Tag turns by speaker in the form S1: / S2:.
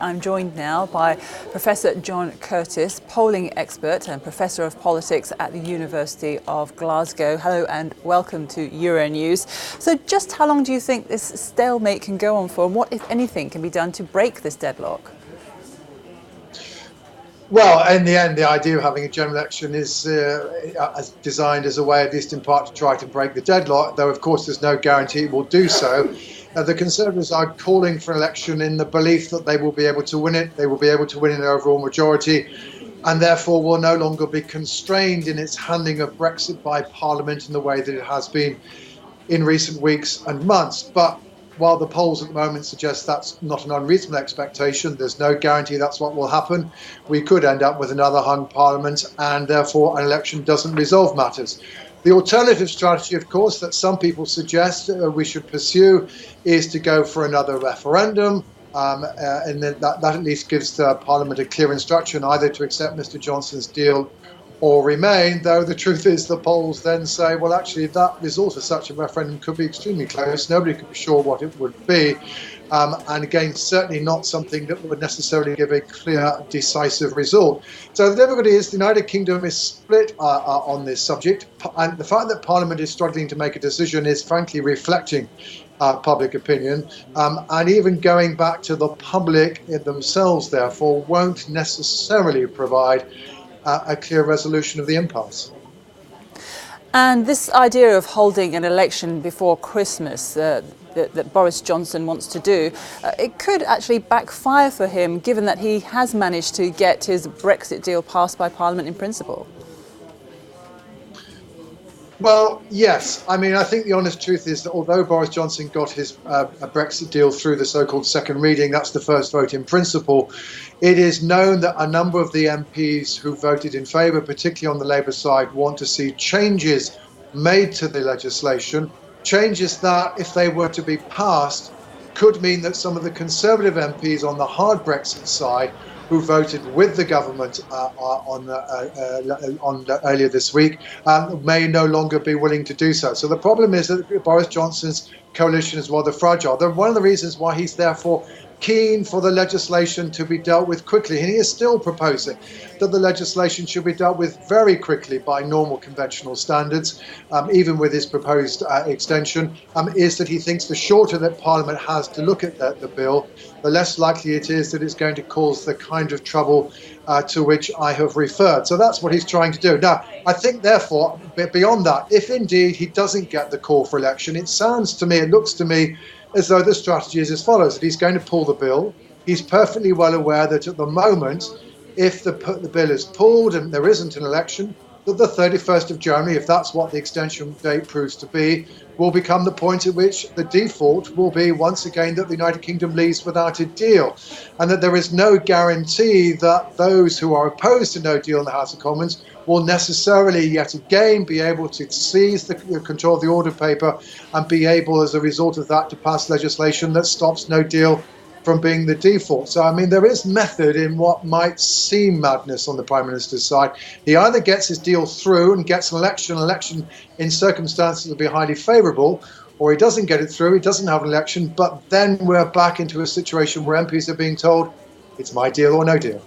S1: I'm joined now by Professor John Curtis, polling expert and Professor of Politics at the University of Glasgow. Hello and welcome to Euronews. So just how long do you think this stalemate can go on for, and what, if anything, can be done to break this deadlock?
S2: Well, in the end, the idea of having a general election is designed as a way, at least in part, to try to break the deadlock, though, of course, there's no guarantee it will do so. The Conservatives are calling for an election in the belief that they will be able to win it. They will be able to win an overall majority, and therefore will no longer be constrained in its handling of Brexit by Parliament in the way that it has been in recent weeks and months. But while the polls at the moment suggest that's not an unreasonable expectation, there's no guarantee that's what will happen. We could end up with another hung parliament, and therefore an election doesn't resolve matters. The alternative strategy, of course, that some people suggest we should pursue is to go for another referendum. And that at least gives the Parliament a clear instruction either to accept Mr. Johnson's deal or remain, though the truth is the polls then say, well, actually, that result of such a referendum could be extremely close. Nobody could be sure what it would be. And again, certainly not something that would necessarily give a clear, decisive result. So the difficulty is the United Kingdom is split on this subject. And the fact that Parliament is struggling to make a decision is frankly reflecting public opinion. And even going back to the public themselves, therefore, won't necessarily provide a clear resolution of the impasse.
S1: And this idea of holding an election before Christmas that Boris Johnson wants to do, it could actually backfire for him, given that he has managed to get his Brexit deal passed by Parliament in principle.
S2: Well, yes. I mean, I think the honest truth is that although Boris Johnson got his Brexit deal through the so-called second reading, that's the first vote in principle, it is known that a number of the MPs who voted in favour, particularly on the Labour side, want to see changes made to the legislation, changes that, if they were to be passed, could mean that some of the Conservative MPs on the hard Brexit side who voted with the government earlier this week may no longer be willing to do so. So the problem is that Boris Johnson's coalition is rather fragile. One of the reasons why he's therefore keen for the legislation to be dealt with quickly, and he is still proposing that the legislation should be dealt with very quickly by normal conventional standards, even with his proposed extension, is that he thinks the shorter that Parliament has to look at the bill, the less likely it is that it's going to cause the kind of trouble to which I have referred. So that's what he's trying to do. Now, I think, therefore, beyond that, if indeed he doesn't get the call for election, it looks to me, as though the strategy is as follows, that he's going to pull the bill. He's perfectly well aware that at the moment, if the bill is pulled and there isn't an election, that the 31st of January, if that's what the extension date proves to be, will become the point at which the default will be once again that the United Kingdom leaves without a deal, and that there is no guarantee that those who are opposed to no deal in the House of Commons will necessarily yet again be able to seize the control of the order paper and be able, as a result of that, to pass legislation that stops no deal from being the default. So, I mean, there is method in what might seem madness on the Prime Minister's side. He either gets his deal through and gets an election in circumstances that will be highly favourable, or he doesn't get it through, he doesn't have an election, but then we're back into a situation where MPs are being told, it's my deal or no deal.